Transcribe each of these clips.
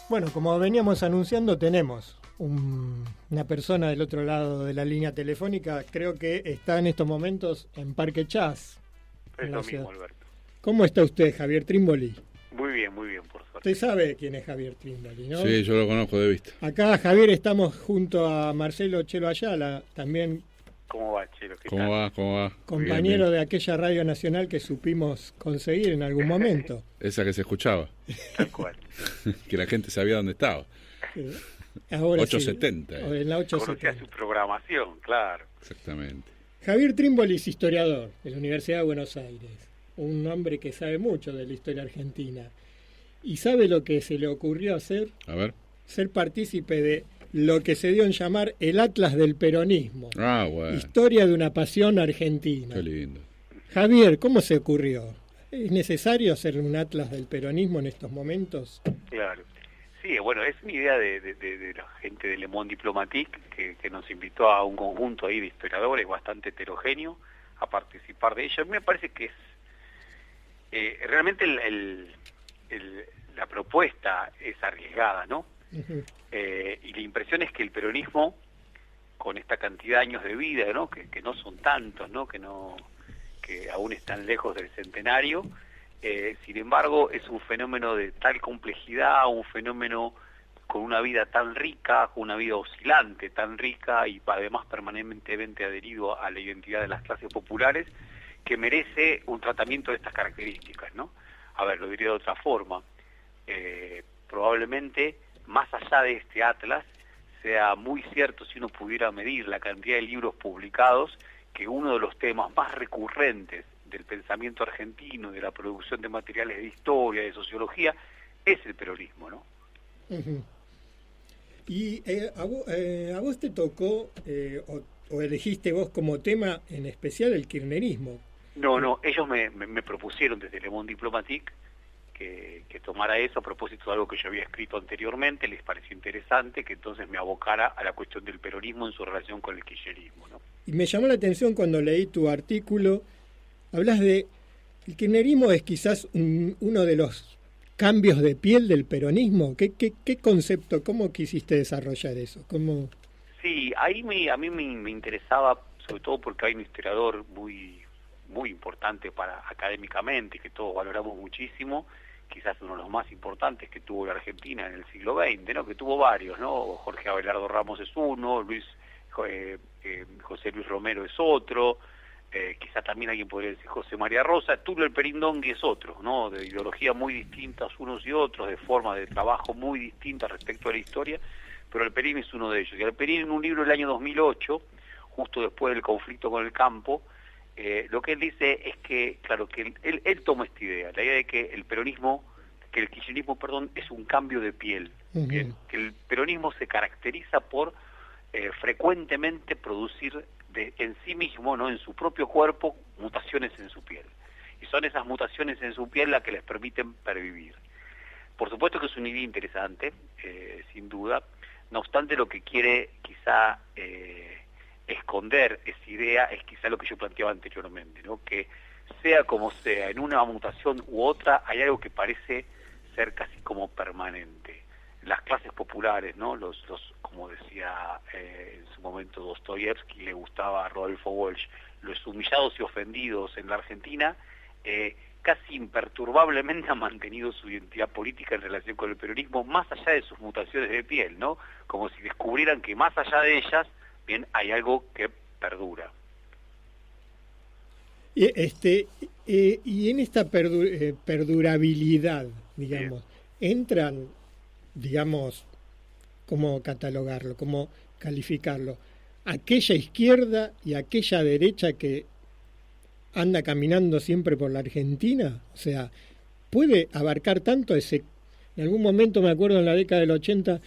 Bueno, como veníamos anunciando, tenemos una persona del otro lado de la línea telefónica, creo que está en estos momentos en Parque Chas. Es lo mismo, Alberto. ¿Cómo está usted, Javier Trimboli? Muy bien, por suerte. Usted sabe quién es Javier Trimboli, ¿no? Sí, yo lo conozco de vista. Acá, Javier, estamos junto a Marcelo Chelo Ayala, también ¿Cómo va, Chelo? ¿Cómo va? compañero Bien. de aquella radio nacional que supimos conseguir en algún momento. Esa que se escuchaba, Tal cual. que la gente sabía dónde estaba. Sí. Ahora 870. Sí, en la Conocía 870. su programación, claro. Exactamente. Javier Trimboli es historiador de la Universidad de Buenos Aires, un hombre que sabe mucho de la historia argentina. ¿Y sabe lo que se le ocurrió hacer? A ver. Ser partícipe de lo que se dio en llamar el Atlas del Peronismo. Ah, bueno. Historia de una pasión argentina. Qué lindo. Javier, ¿cómo se ocurrió? ¿Es necesario hacer un Atlas del Peronismo en estos momentos? Claro. Sí, bueno, es una idea de la gente de Le Monde Diplomatique que nos invitó a un conjunto ahí de historiadores bastante heterogéneo a participar de ello. A mí me parece que es realmente la propuesta es arriesgada, ¿no? Uh-huh. Y la impresión es que el peronismo, con esta cantidad de años de vida, ¿no? Que no son tantos, ¿no? Que aún están lejos del centenario, sin embargo es un fenómeno de tal complejidad, un fenómeno con una vida tan rica, con una vida oscilante tan rica y además permanentemente adherido a la identidad de las clases populares, que merece un tratamiento de estas características, ¿no? A ver, lo diré de otra forma. Probablemente, más allá de este atlas, sea muy cierto, si uno pudiera medir la cantidad de libros publicados, que uno de los temas más recurrentes del pensamiento argentino, de la producción de materiales de historia, de sociología, es el peronismo, ¿no? Uh-huh. Y a vos te tocó, o elegiste vos como tema en especial el kirchnerismo. No, ellos me propusieron desde Le Monde Diplomatique que tomara eso a propósito de algo que yo había escrito anteriormente. Les pareció interesante que entonces me abocara a la cuestión del peronismo en su relación con el kirchnerismo, ¿no? Y me llamó la atención cuando leí tu artículo, hablas de el kirchnerismo es quizás uno de los cambios de piel del peronismo. ¿Qué concepto, cómo quisiste desarrollar eso? ¿Cómo? Sí, ahí a mí me interesaba, sobre todo porque hay un historiador muy importante académicamente, que todos valoramos muchísimo, quizás uno de los más importantes que tuvo la Argentina en el siglo XX, ¿no? Que tuvo varios, ¿no? Jorge Abelardo Ramos es uno, José Luis Romero es otro, quizá también alguien podría decir José María Rosa. Tulio Alperindongui es otro, ¿no? De ideología muy distintas unos y otros, de forma de trabajo muy distinta respecto a la historia, pero Alperín es uno de ellos. Y Alperín, en un libro del año 2008, justo después del conflicto con el campo, lo que él dice es que, claro, que él toma esta idea, la idea de que el kirchnerismo, es un cambio de piel. Uh-huh. Que el peronismo se caracteriza por frecuentemente producir en sí mismo, no en su propio cuerpo, mutaciones en su piel. Y son esas mutaciones en su piel las que les permiten pervivir. Por supuesto que es una idea interesante, sin duda. No obstante, lo que quiere quizá esconder esa idea es quizá lo que yo planteaba anteriormente, ¿no? Que sea como sea, en una mutación u otra, hay algo que parece ser casi como permanente. Las clases populares, ¿no? Los como decía en su momento Dostoyevsky, le gustaba a Rodolfo Walsh, los humillados y ofendidos en la Argentina, casi imperturbablemente han mantenido su identidad política en relación con el peronismo, más allá de sus mutaciones de piel, ¿no? Como si descubrieran que más allá de ellas, bien, hay algo que perdura. Y en esta perdurabilidad, digamos, entran, digamos, ¿cómo catalogarlo? ¿Cómo calificarlo? Aquella izquierda y aquella derecha que anda caminando siempre por la Argentina, o sea, ¿puede abarcar tanto ese? En algún momento, me acuerdo, en la década del 80,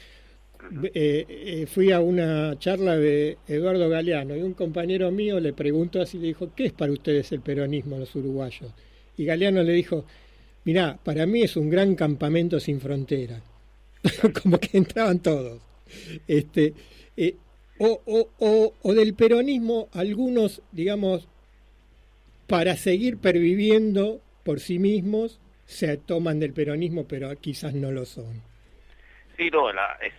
fui a una charla de Eduardo Galeano y un compañero mío le preguntó así, le dijo, ¿qué es para ustedes el peronismo, los uruguayos? Y Galeano le dijo, mirá, para mí es un gran campamento sin fronteras. Como que entraban todos. O del peronismo, algunos, digamos, para seguir perviviendo por sí mismos, se toman del peronismo, pero quizás no lo son. Sí, no, es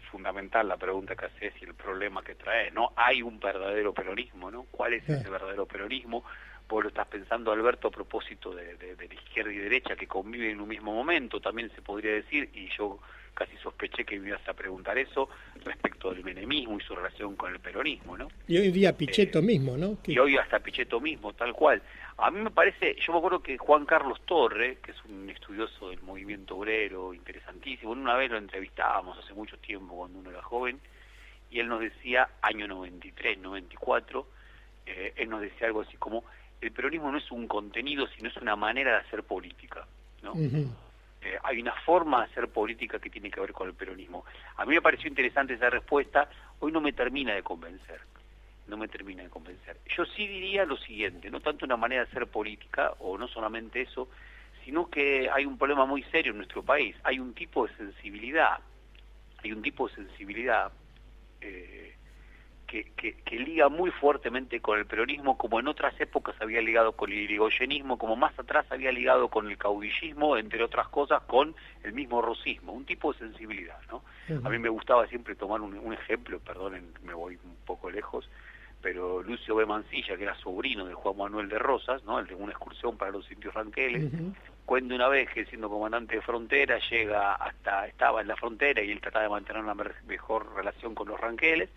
fundamental la pregunta que haces y el problema que trae, ¿no? Hay un verdadero peronismo, ¿no? ¿Cuál es ese verdadero peronismo? Vos lo estás pensando, Alberto, a propósito de la izquierda y derecha que conviven en un mismo momento, también se podría decir, y yo casi sospeché que me ibas a preguntar eso, respecto del menemismo y su relación con el peronismo, ¿no? Y hoy día Pichetto mismo, ¿no? Y hoy hasta Pichetto mismo, tal cual. A mí me parece, yo me acuerdo que Juan Carlos Torre, que es un estudioso del movimiento obrero, interesantísimo, una vez lo entrevistábamos hace mucho tiempo cuando uno era joven, y él nos decía, año 93, 94, él nos decía algo así como, el peronismo no es un contenido, sino es una manera de hacer política, ¿no? Hay una forma de hacer política que tiene que ver con el peronismo. A mí me pareció interesante esa respuesta, hoy no me termina de convencer. Yo sí diría lo siguiente, no tanto una manera de hacer política, o no solamente eso, sino que hay un problema muy serio en nuestro país. Hay un tipo de sensibilidad, que liga muy fuertemente con el peronismo, como en otras épocas había ligado con el irigoyenismo, como más atrás había ligado con el caudillismo, entre otras cosas con el mismo rosismo, un tipo de sensibilidad, ¿no? A mí me gustaba siempre tomar un ejemplo, perdonen, me voy un poco lejos, pero Lucio B. Mansilla, que era sobrino de Juan Manuel de Rosas, ¿no? El de una excursión para los indios ranqueles, cuenta una vez que siendo comandante de frontera estaba en la frontera y él trataba de mantener una mejor relación con los ranqueles,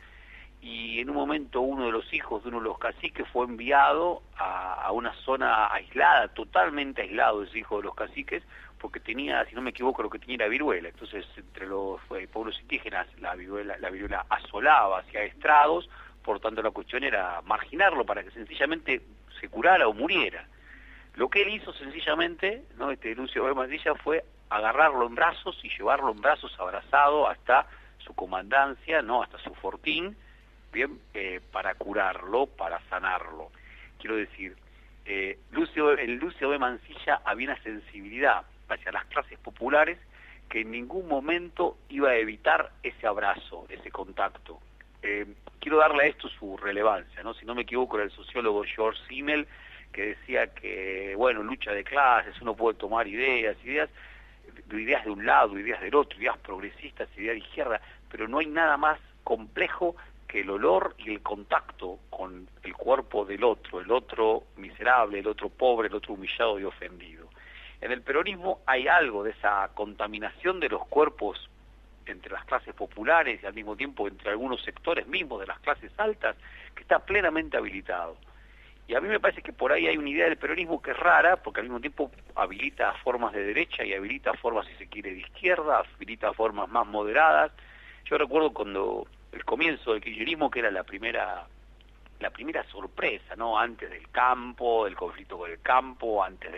y en un momento uno de los hijos de uno de los caciques fue enviado a una zona aislada, totalmente aislado ese hijo de los caciques, porque tenía, si no me equivoco, lo que tenía era viruela. Entonces entre los pueblos indígenas la viruela asolaba, hacía estragos, por tanto la cuestión era marginarlo para que sencillamente se curara o muriera. Lo que él hizo sencillamente, ¿no? Lucio B. Mansilla, fue agarrarlo en brazos y llevarlo en brazos abrazado hasta su comandancia, ¿no? Hasta su fortín, bien, para curarlo, para sanarlo. Quiero decir, en Lucio B. Mansilla había una sensibilidad hacia las clases populares que en ningún momento iba a evitar ese abrazo, ese contacto. Quiero darle a esto su relevancia, ¿no? Si no me equivoco, era el sociólogo George Simmel, que decía que, bueno, lucha de clases, uno puede tomar ideas de un lado, ideas del otro, ideas progresistas, ideas de izquierda, pero no hay nada más complejo que el olor y el contacto con el cuerpo del otro, el otro miserable, el otro pobre, el otro humillado y ofendido. En el peronismo hay algo de esa contaminación de los cuerpos entre las clases populares y al mismo tiempo entre algunos sectores mismos de las clases altas, que está plenamente habilitado. Y a mí me parece que por ahí hay una idea del peronismo que es rara, porque al mismo tiempo habilita formas de derecha y habilita formas, si se quiere, de izquierda, habilita formas más moderadas. Yo recuerdo cuando el comienzo del kirchnerismo, que era la primera sorpresa, ¿no? Antes del campo, del conflicto con el campo, antes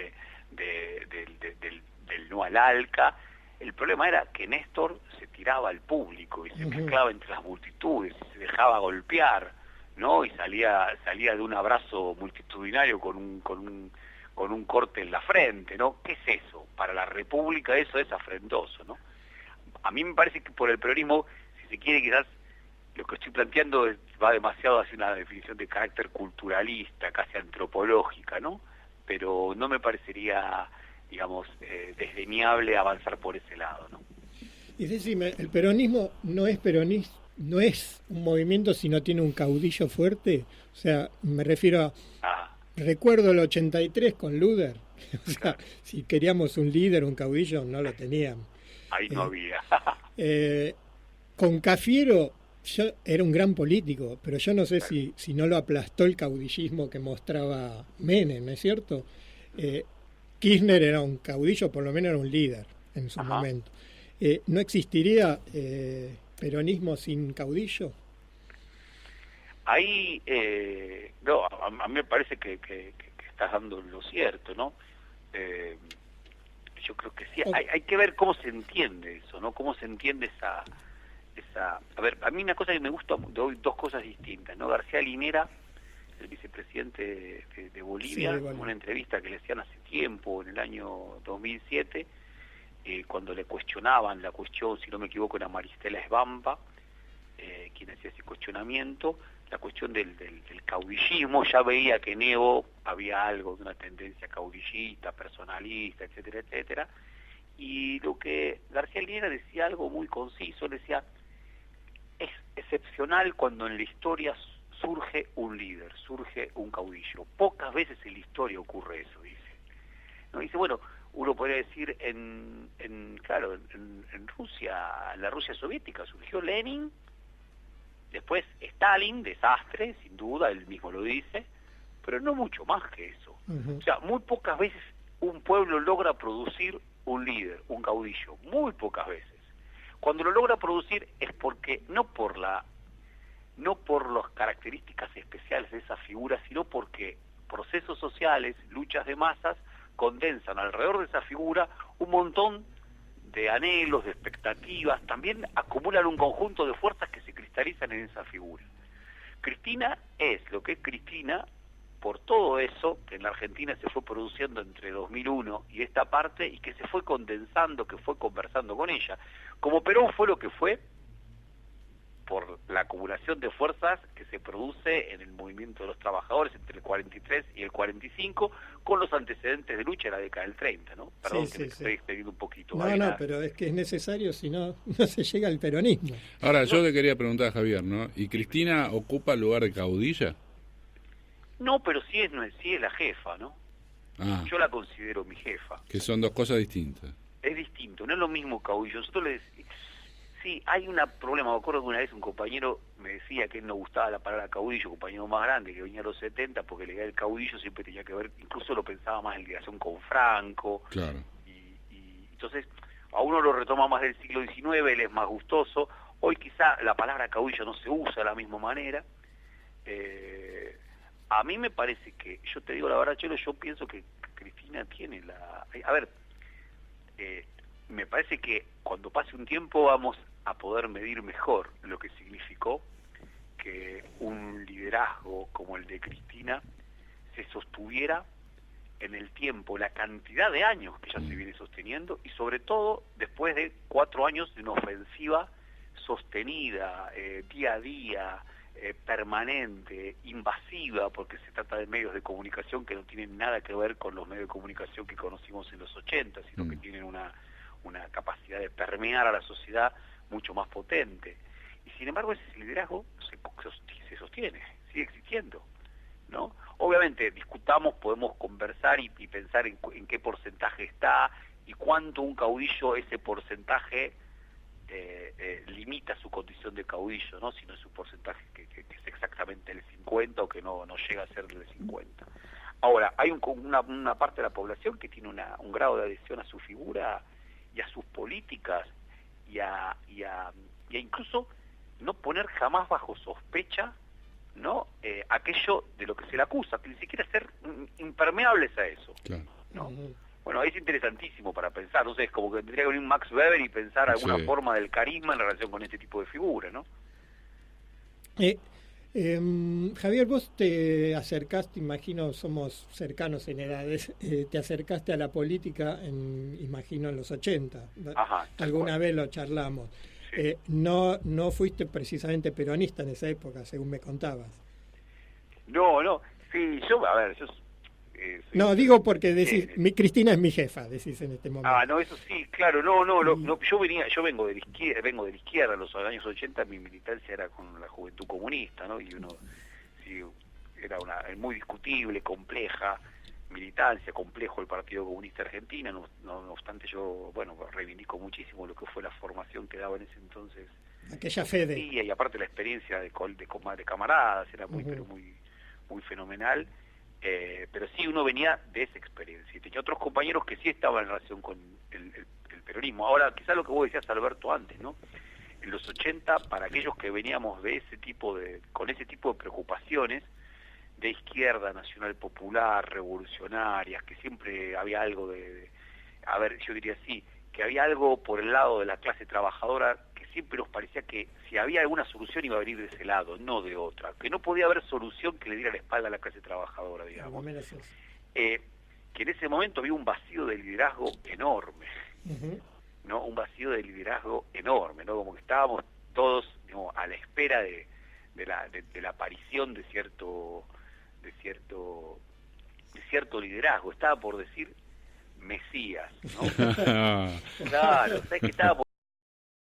del no al ALCA. El problema era que Néstor se tiraba al público y se mezclaba entre las multitudes y se dejaba golpear, ¿no? Y salía de un abrazo multitudinario con un corte en la frente, ¿no? ¿Qué es eso? Para la República eso es afrentoso, ¿no? A mí me parece que por el peronismo, si se quiere, quizás lo que estoy planteando va demasiado hacia una definición de carácter culturalista, casi antropológica, ¿no? Pero no me parecería, digamos, desdeñable avanzar por ese lado, ¿no? Y decime, ¿el peronismo no es un movimiento si no tiene un caudillo fuerte? O sea, me refiero a... Recuerdo el 83 con Luder. O sea, si queríamos un líder, un caudillo, no lo teníamos. Ahí no había. Con Cafiero era un gran político, pero yo no sé si no lo aplastó el caudillismo que mostraba Menem, ¿no es cierto? Kirchner era un caudillo, por lo menos era un líder en su momento. ¿No existiría peronismo sin caudillo? Ahí, no, a mí me parece que estás dando lo cierto, ¿no? Yo creo que sí, hay que ver cómo se entiende eso, ¿no? Cómo se entiende esa... A ver, a mí una cosa que me gusta, dos cosas distintas, ¿no? García Linera, el vicepresidente de Bolivia, en una entrevista que le hacían hace tiempo, en el año 2007, cuando le cuestionaban la cuestión, si no me equivoco, era Maristela Esbampa, quien hacía ese cuestionamiento, la cuestión del caudillismo. Ya veía que en Evo había algo de una tendencia caudillista, personalista, etcétera, etcétera, Y lo que García Linera decía algo muy conciso, él decía, es excepcional cuando en la historia surge un líder, surge un caudillo. Pocas veces en la historia ocurre eso, dice. ¿No? Dice, bueno, uno podría decir en Rusia, en la Rusia soviética, surgió Lenin, después Stalin, desastre, sin duda, él mismo lo dice, pero no mucho más que eso. O sea, muy pocas veces un pueblo logra producir un líder, un caudillo, muy pocas veces. Cuando lo logra producir es porque no por las características especiales de esa figura, sino porque procesos sociales, luchas de masas, condensan alrededor de esa figura un montón de anhelos, de expectativas, también acumulan un conjunto de fuerzas que se cristalizan en esa figura. Cristina es lo que es Cristina por todo eso que en la Argentina se fue produciendo entre 2001 y esta parte, y que se fue condensando, que fue conversando con ella. Como Perón fue lo que fue por la acumulación de fuerzas que se produce en el movimiento de los trabajadores entre el 43 y el 45, con los antecedentes de lucha en la década del 30, ¿no? Perdón, sí, que me estoy extendiendo un poquito. No, pero es que es necesario, si no, no se llega al peronismo. Ahora, yo le quería preguntar a Javier, ¿no? ¿Y Cristina ocupa el lugar de caudilla? No, pero sí es la jefa, ¿no? Ah, Yo la considero mi jefa. que son dos cosas distintas. Es distinto, no es lo mismo caudillo. Nosotros le decimos, sí, hay un problema. Me acuerdo que una vez un compañero me decía que él no gustaba la palabra caudillo, un compañero más grande que venía a los 70, porque la idea del caudillo siempre tenía que ver, incluso lo pensaba más en ligación con Franco. Claro. Y entonces a uno lo retoma más del siglo XIX, él es más gustoso. Hoy quizá la palabra caudillo no se usa de la misma manera. A mí me parece que, yo te digo la verdad, Chelo, yo pienso que Cristina tiene la... A ver, me parece que cuando pase un tiempo vamos a poder medir mejor lo que significó que un liderazgo como el de Cristina se sostuviera en el tiempo, la cantidad de años que ya se viene sosteniendo, y sobre todo después de 4 años de una ofensiva sostenida, día a día, permanente, invasiva, porque se trata de medios de comunicación que no tienen nada que ver con los medios de comunicación que conocimos en los 80, sino que tienen una capacidad de permear a la sociedad mucho más potente. Y sin embargo ese liderazgo se sostiene, sigue existiendo, ¿no? Obviamente discutamos, podemos conversar y pensar en qué porcentaje está y cuánto un caudillo ese porcentaje limita su condición de caudillo, ¿no? Si no es un porcentaje que es exactamente el 50 o que no llega a ser el 50. Ahora, hay una parte de la población que tiene un grado de adhesión a su figura y a sus políticas y a incluso no poner jamás bajo sospecha, ¿no? Aquello de lo que se le acusa, que ni siquiera ser impermeables a eso, Claro. ¿no? Bueno, es interesantísimo para pensar, no sé, es como que tendría que venir Max Weber y pensar alguna forma del carisma en relación con este tipo de figura, ¿no? Javier, vos te acercaste, imagino, somos cercanos en edades, te acercaste a la política, imagino, en los 80. Ajá, alguna vez lo charlamos. Sí. No fuiste precisamente peronista en esa época, según me contabas. No, sí, yo no, digo porque decís, Cristina es mi jefa, decís en este momento. Ah, no, eso sí, claro, no, yo vengo de la izquierda, en los años 80 mi militancia era con la Juventud Comunista, ¿no? Y era muy discutible, compleja militancia, complejo el Partido Comunista Argentino, no obstante yo, reivindico muchísimo lo que fue la formación que daba en ese entonces. Aquella FEDE. Y aparte la experiencia de camaradas, era pero muy fenomenal. Pero sí, uno venía de esa experiencia y tenía otros compañeros que sí estaban en relación con el peronismo. Ahora, quizás lo que vos decías, Alberto, antes, ¿no? En los 80, para aquellos que veníamos de con ese tipo de preocupaciones de izquierda, nacional popular, revolucionarias, que siempre había algo yo diría así, que había algo por el lado de la clase trabajadora que siempre nos parecía que si había alguna solución iba a venir de ese lado, no de otra, que no podía haber solución que le diera la espalda a la clase trabajadora, digamos. Que en ese momento había un vacío de liderazgo enorme, ¿no? Un vacío de liderazgo enorme, ¿no? Como que estábamos todos, digamos, a la espera de la aparición de cierto liderazgo. Estaba por decir Mesías, ¿no? Claro, ¿sabes qué estaba